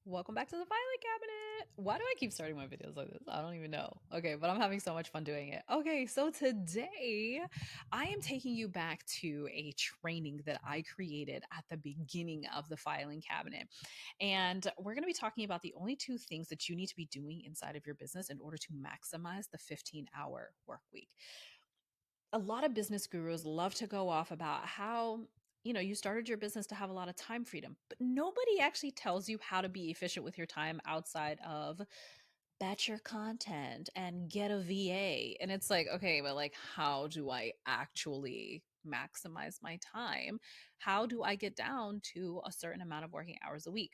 Welcome back to the filing cabinet. Why do I keep starting my videos like this? I don't even know. Okay, but I'm having so much fun doing it. Okay, so today I am taking you back to a training that I created at the beginning of the filing cabinet. And we're going to be talking about the only two things that you need to be doing inside of your business in order to maximize the 15-hour work week. A lot of business gurus love to go off about how you started your business to have a lot of time freedom, but nobody actually tells you how to be efficient with your time outside of batch your content and get a VA. And it's like, okay, but like, how do I actually maximize my time? How do I get down to a certain amount of working hours a week?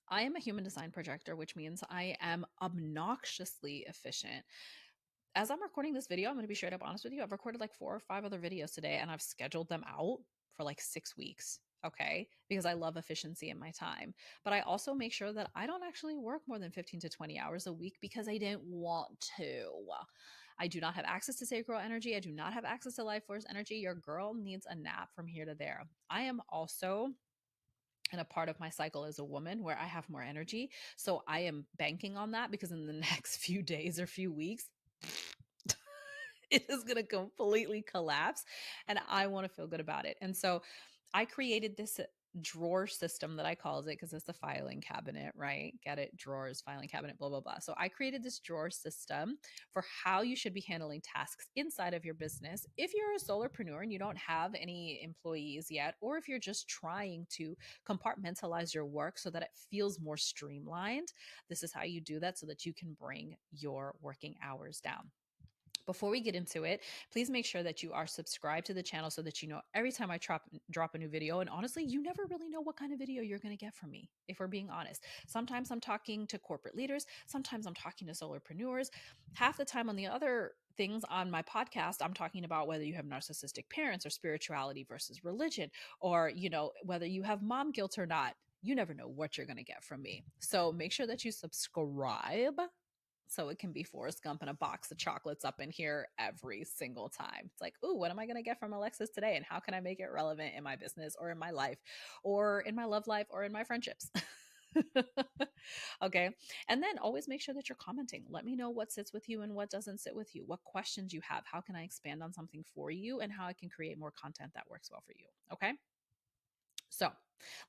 I am a human design projector, which means I am obnoxiously efficient. As I'm recording this video, I'm going to be straight up honest with you. I've recorded like 4 or 5 other videos today and I've scheduled them out for like 6 weeks. Okay. Because I love efficiency in my time. But I also make sure that I don't actually work more than 15 to 20 hours a week because I didn't want to. I do not have access to sacral energy. I do not have access to life force energy. Your girl needs a nap from here to there. I am also and a part of my cycle as a woman where I have more energy. So I am banking on that because in the next few days or few weeks, it is going to completely collapse and I want to feel good about it. And so I created this drawer system that I calls it because it's the filing cabinet, right? Get it? Drawers, filing cabinet, blah, blah, blah. So I created this drawer system for how you should be handling tasks inside of your business. If you're a solopreneur and you don't have any employees yet, or if you're just trying to compartmentalize your work so that it feels more streamlined, this is how you do that so that you can bring your working hours down. Before we get into it, please make sure that you are subscribed to the channel so that you know every time I drop a new video. And honestly, you never really know what kind of video you're going to get from me, if we're being honest. Sometimes I'm talking to corporate leaders, sometimes I'm talking to solopreneurs. Half the time on the other things on my podcast, I'm talking about whether you have narcissistic parents or spirituality versus religion, or, whether you have mom guilt or not. You never know what you're going to get from me. So make sure that you subscribe so it can be Forrest Gump and a box of chocolates up in here every single time. It's like, ooh, what am I going to get from Alexis today? And how can I make it relevant in my business or in my life or in my love life or in my friendships? Okay. And then always make sure that you're commenting. Let me know what sits with you and what doesn't sit with you, what questions you have, how can I expand on something for you, and how I can create more content that works well for you. Okay. So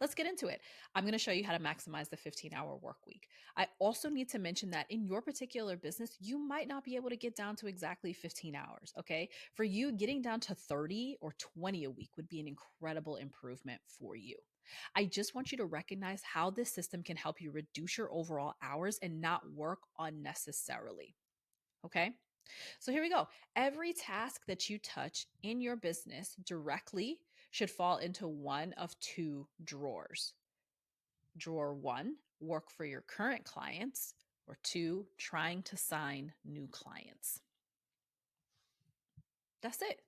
let's get into it. I'm going to show you how to maximize the 15-hour work week. I also need to mention that in your particular business, you might not be able to get down to exactly 15 hours. Okay. For you, getting down to 30 or 20 a week would be an incredible improvement for you. I just want you to recognize how this system can help you reduce your overall hours and not work unnecessarily. Okay. So here we go. Every task that you touch in your business directly should fall into one of two drawers. Drawer one, work for your current clients, or two, trying to sign new clients. That's it.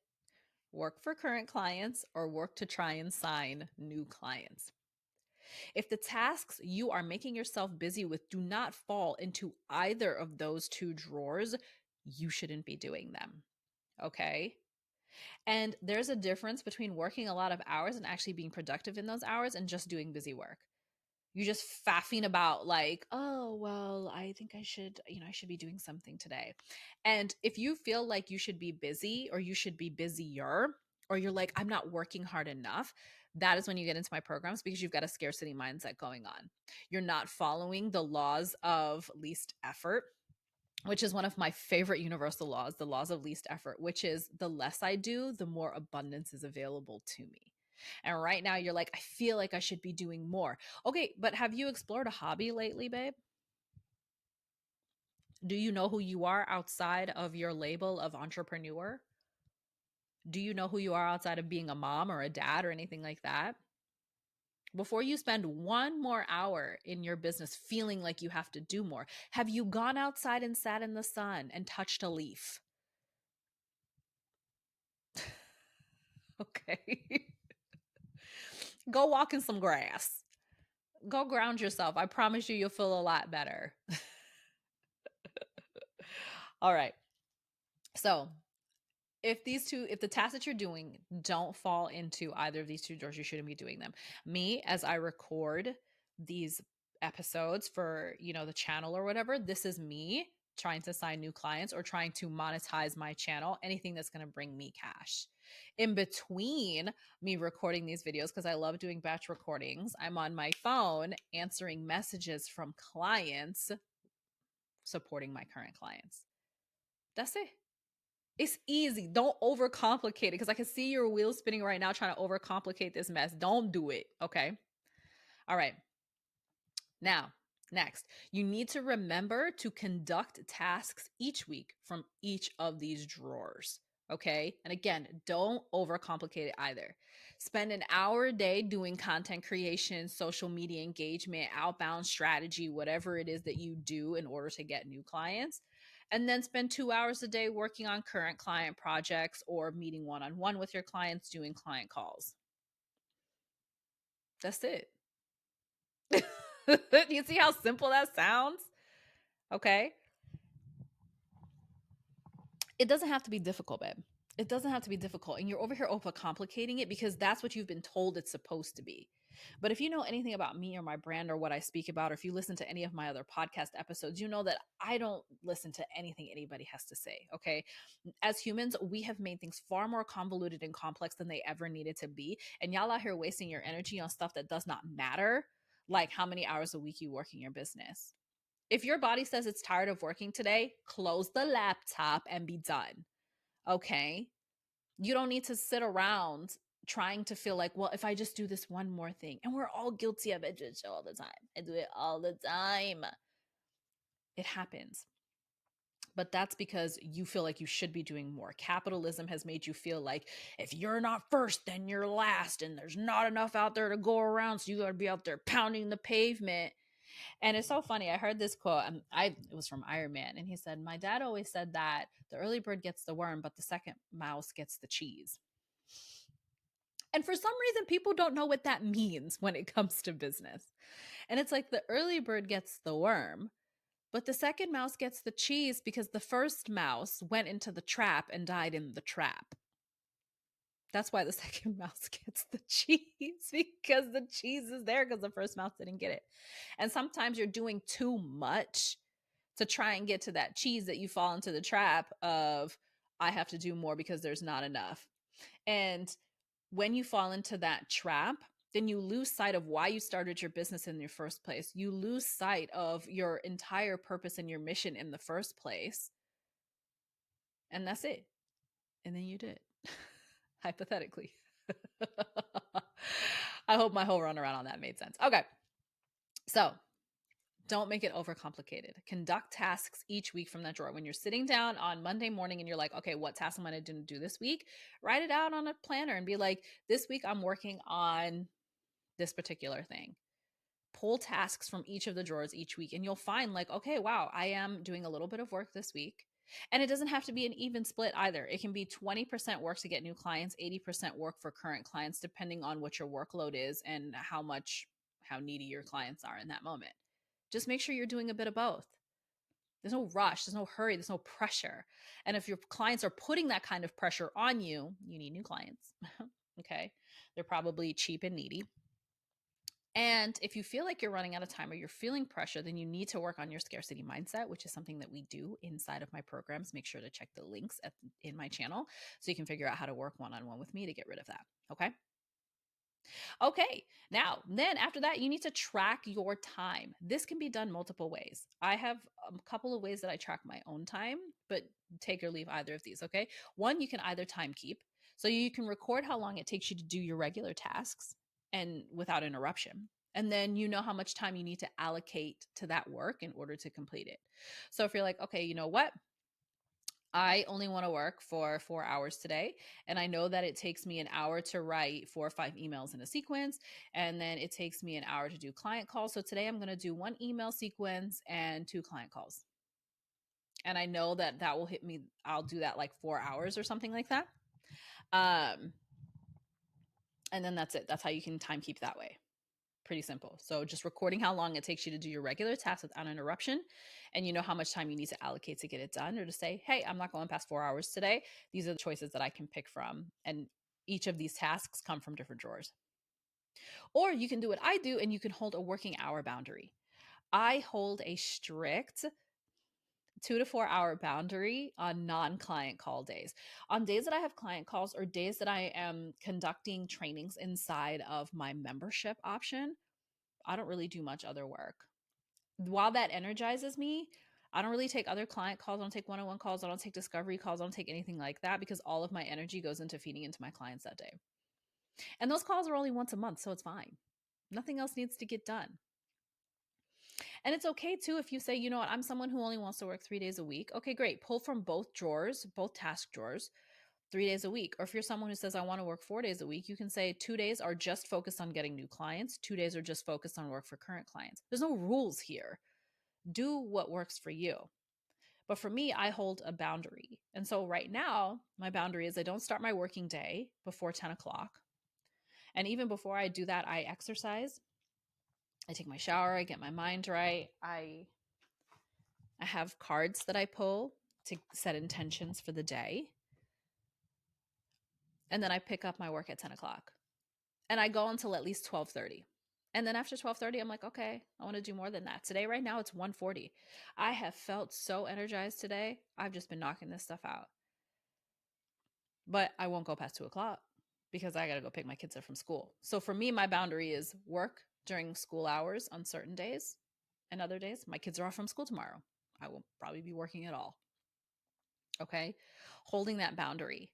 Work for current clients or work to try and sign new clients. If the tasks you are making yourself busy with do not fall into either of those two drawers, you shouldn't be doing them. Okay. And there's a difference between working a lot of hours and actually being productive in those hours and just doing busy work. You're just faffing about like, oh, well, I think I should be doing something today. And if you feel like you should be busy or you should be busier, or you're like, I'm not working hard enough, that is when you get into my programs because you've got a scarcity mindset going on. You're not following the laws of least effort, which is one of my favorite universal laws, the laws of least effort, which is the less I do, the more abundance is available to me. And right now you're like, I feel like I should be doing more. Okay, but have you explored a hobby lately, babe? Do you know who you are outside of your label of entrepreneur? Do you know who you are outside of being a mom or a dad or anything like that? Before you spend one more hour in your business feeling like you have to do more, have you gone outside and sat in the sun and touched a leaf? Okay. Go walk in some grass. Go ground yourself. I promise you, you'll feel a lot better. All right. So, if the tasks that you're doing don't fall into either of these two drawers, you shouldn't be doing them. Me, as I record these episodes for, the channel or whatever. This is me trying to sign new clients or trying to monetize my channel, anything that's going to bring me cash. In between me recording these videos, because I love doing batch recordings, I'm on my phone answering messages from clients, supporting my current clients. That's it. It's easy. Don't overcomplicate it, because I can see your wheels spinning right now trying to overcomplicate this mess. Don't do it. Okay. All right. Now, next, you need to remember to conduct tasks each week from each of these drawers. Okay. And again, don't overcomplicate it either. Spend an hour a day doing content creation, social media engagement, outbound strategy, whatever it is that you do in order to get new clients. And then spend 2 hours a day working on current client projects or meeting one-on-one with your clients, doing client calls. That's it. You see how simple that sounds? Okay. It doesn't have to be difficult, babe. It doesn't have to be difficult. And you're over here overcomplicating it because that's what you've been told it's supposed to be. But if you know anything about me or my brand or what I speak about, or if you listen to any of my other podcast episodes, you know that I don't listen to anything anybody has to say. Okay. As humans, we have made things far more convoluted and complex than they ever needed to be. And y'all out here wasting your energy on stuff that does not matter, like how many hours a week you work in your business. If your body says it's tired of working today, close the laptop and be done. Okay. You don't need to sit around trying to feel like, well, if I just do this one more thing, and we're all guilty of it all the time. I do it all the time. It happens. But that's because you feel like you should be doing more. Capitalism has made you feel like if you're not first, then you're last, and there's not enough out there to go around. So you got to be out there pounding the pavement. And it's so funny. I heard this quote. It was from Iron Man, and he said, "My dad always said that the early bird gets the worm, but the second mouse gets the cheese." And for some reason, people don't know what that means when it comes to business. And it's like the early bird gets the worm, but the second mouse gets the cheese because the first mouse went into the trap and died in the trap. That's why the second mouse gets the cheese, because the cheese is there because the first mouse didn't get it. And sometimes you're doing too much to try and get to that cheese that you fall into the trap of, I have to do more because there's not enough. And when you fall into that trap, then you lose sight of why you started your business in your first place. You lose sight of your entire purpose and your mission in the first place. And that's it. And then you did. Hypothetically. I hope my whole runaround on that made sense. Okay. So don't make it overcomplicated. Conduct tasks each week from that drawer. When you're sitting down on Monday morning and you're like, okay, what task am I going to do this week? Write it out on a planner and be like, this week I'm working on this particular thing. Pull tasks from each of the drawers each week, and you'll find like, okay, wow, I am doing a little bit of work this week. And it doesn't have to be an even split either. It can be 20% work to get new clients, 80% work for current clients, depending on what your workload is and how needy your clients are in that moment. Just make sure you're doing a bit of both. There's no rush, there's no hurry, there's no pressure. And if your clients are putting that kind of pressure on you, you need new clients. Okay. They're probably cheap and needy. And if you feel like you're running out of time or you're feeling pressure, then you need to work on your scarcity mindset, which is something that we do inside of my programs. Make sure to check the links in my channel so you can figure out how to work one-on-one with me to get rid of that. Okay. Okay. Now, then after that, you need to track your time. This can be done multiple ways. I have a couple of ways that I track my own time, but take or leave either of these. Okay. One, you can either time keep. So you can record how long it takes you to do your regular tasks and without interruption. And then you know how much time you need to allocate to that work in order to complete it. So if you're like, okay, you know what? I only want to work for 4 hours today. And I know that it takes me an hour to write 4 or 5 emails in a sequence. And then it takes me an hour to do client calls. So today I'm going to do 1 email sequence and 2 client calls. And I know that that will hit me. I'll do that like 4 hours or something like that. And then that's it. That's how you can time keep that way. Pretty simple. So just recording how long it takes you to do your regular tasks without interruption. And you know how much time you need to allocate to get it done, or to say, hey, I'm not going past 4 hours today. These are the choices that I can pick from. And each of these tasks come from different drawers. Or you can do what I do and you can hold a working hour boundary. I hold a strict 2 to 4 hour boundary on non-client call days. On days that I have client calls or days that I am conducting trainings inside of my membership option, I don't really do much other work. While that energizes me, I don't really take other client calls. I don't take one-on-one calls. I don't take discovery calls. I don't take anything like that because all of my energy goes into feeding into my clients that day. And those calls are only once a month, so it's fine. Nothing else needs to get done. And it's okay too if you say, you know what, I'm someone who only wants to work 3 days a week. Okay, great. Pull from both drawers, both task drawers, 3 days a week. Or if you're someone who says, I want to work 4 days a week, you can say 2 days are just focused on getting new clients, 2 days are just focused on work for current clients. There's no rules here. Do what works for you. But for me, I hold a boundary. And so right now, my boundary is I don't start my working day before 10 o'clock. And even before I do that, I exercise. I take my shower, I get my mind right. I have cards that I pull to set intentions for the day. And then I pick up my work at 10 o'clock. And I go until at least 12:30. And then after 12:30, I'm like, okay, I want to do more than that. Today, right now, it's 1:40. I have felt so energized today. I've just been knocking this stuff out. But I won't go past 2 o'clock because I got to go pick my kids up from school. So for me, my boundary is work during school hours on certain days, and other days, my kids are off from school tomorrow. I will probably be working at all. Okay. Holding that boundary.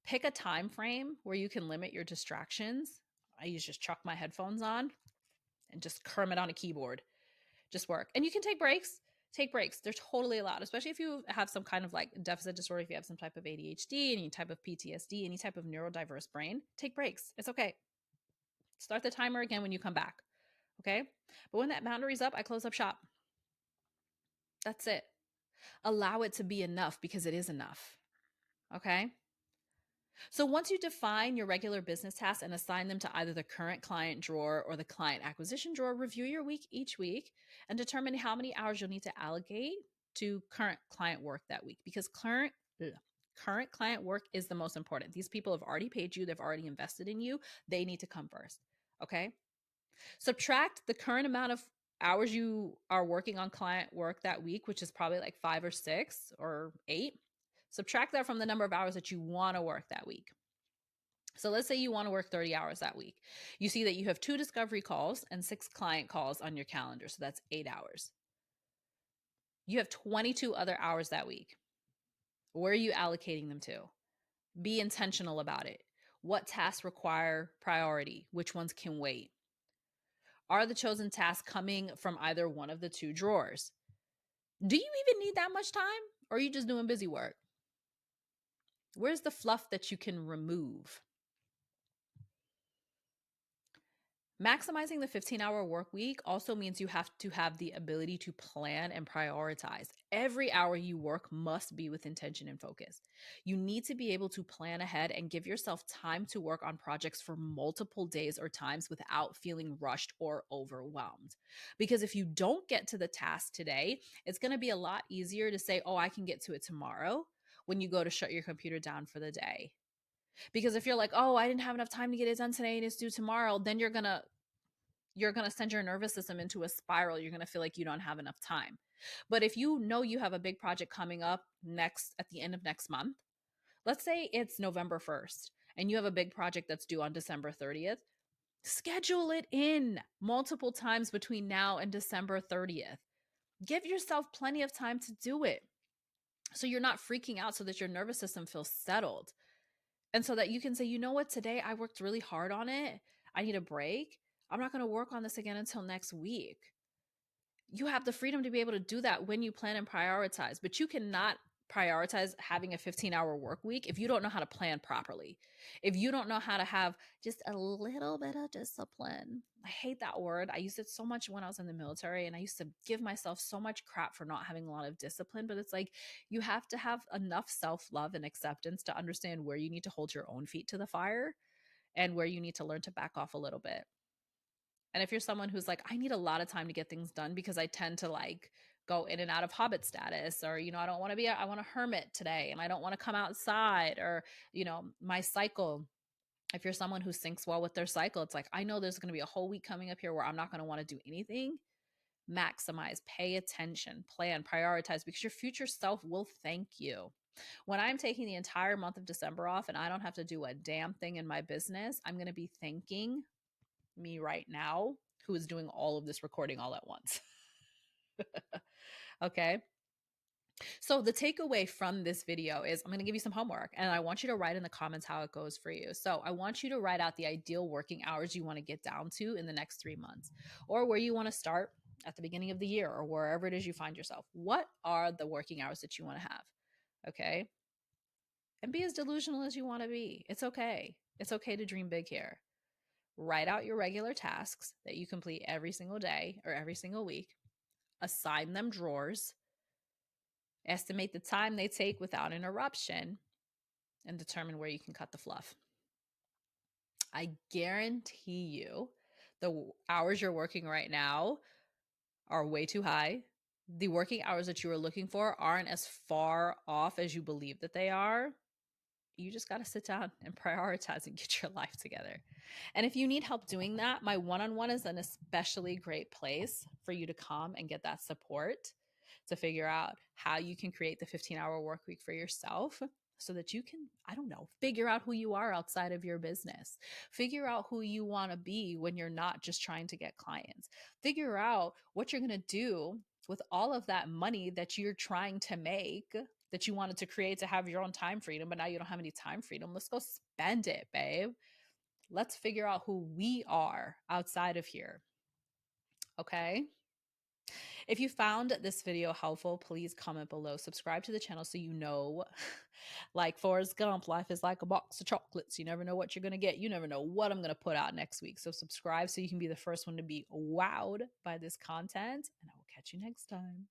Pick a time frame where you can limit your distractions. I usually just chuck my headphones on and just Kermit on a keyboard. Just work. And you can take breaks. Take breaks. They're totally allowed, especially if you have some kind of like deficit disorder, if you have some type of ADHD, any type of PTSD, any type of neurodiverse brain, take breaks. It's okay. Start the timer again when you come back. Okay. But when that boundary's up, I close up shop. That's it. Allow it to be enough because it is enough. Okay. So once you define your regular business tasks and assign them to either the current client drawer or the client acquisition drawer, review your week each week and determine how many hours you'll need to allocate to current client work that week because current client work is the most important. These people have already paid you, they've already invested in you. They need to come first. Okay? Subtract the current amount of hours you are working on client work that week, which is probably like 5 or 6 or 8. Subtract that from the number of hours that you want to work that week. So let's say you want to work 30 hours that week. You see that you have 2 discovery calls and 6 client calls on your calendar. So that's 8 hours. You have 22 other hours that week. Where are you allocating them to? Be intentional about it. What tasks require priority? Which ones can wait? Are the chosen tasks coming from either one of the 2 drawers? Do you even need that much time? Or are you just doing busy work? Where's the fluff that you can remove? Maximizing the 15-hour work week also means you have to have the ability to plan and prioritize. Every hour you work must be with intention and focus. You need to be able to plan ahead and give yourself time to work on projects for multiple days or times without feeling rushed or overwhelmed. Because if you don't get to the task today, it's going to be a lot easier to say, oh, I can get to it tomorrow when you go to shut your computer down for the day. Because if you're like, oh, I didn't have enough time to get it done today and it's due tomorrow, then you're going to send your nervous system into a spiral. You're going to feel like you don't have enough time. But if you know you have a big project coming up next at the end of next month, let's say it's November 1st and you have a big project that's due on December 30th, schedule it in multiple times between now and December 30th. Give yourself plenty of time to do it so you're not freaking out, so that your nervous system feels settled. And so that you can say, you know what, today I worked really hard on it. I need a break. I'm not going to work on this again until next week. You have the freedom to be able to do that when you plan and prioritize, but you cannot prioritize having a 15-hour work week if you don't know how to plan properly. If you don't know how to have just a little bit of discipline. I hate that word. I used it so much when I was in the military, and I used to give myself so much crap for not having a lot of discipline, but it's like you have to have enough self-love and acceptance to understand where you need to hold your own feet to the fire and where you need to learn to back off a little bit. And if you're someone who's like, I need a lot of time to get things done because I tend to like go in and out of hobbit status, or, I don't want to I want a hermit today and I don't want to come outside, or, my cycle. If you're someone who syncs well with their cycle, it's like, I know there's going to be a whole week coming up here where I'm not going to want to do anything. maximize, pay attention, plan, prioritize, because your future self will thank you. When I'm taking the entire month of December off and I don't have to do a damn thing in my business, I'm going to be thanking me right now, who is doing all of this recording all at once. Okay. So the takeaway from this video is I'm going to give you some homework and I want you to write in the comments how it goes for you. So I want you to write out the ideal working hours you want to get down to in the next 3 months, or where you want to start at the beginning of the year, or wherever it is you find yourself. What are the working hours that you want to have? Okay. And be as delusional as you want to be. It's okay. It's okay to dream big here. Write out your regular tasks that you complete every single day or every single week. Assign them drawers. Estimate the time they take without interruption, and determine where you can cut the fluff. I guarantee you the hours you're working right now are way too high. The working hours that you are looking for aren't as far off as you believe that they are. You just got to sit down and prioritize and get your life together. And if you need help doing that, my one-on-one is an especially great place for you to come and get that support to figure out how you can create the 15-hour work week for yourself, so that you can, I don't know, figure out who you are outside of your business. Figure out who you want to be when you're not just trying to get clients. Figure out what you're going to do with all of that money that you're trying to make, that you wanted to create to have your own time freedom, but now you don't have any time freedom. Let's go spend it, babe. Let's figure out who we are outside of here. Okay? If you found this video helpful, please comment below. Subscribe to the channel so you know, like Forrest Gump, life is like a box of chocolates. You never know what you're going to get. You never know what I'm going to put out next week. So subscribe so you can be the first one to be wowed by this content. And I will catch you next time.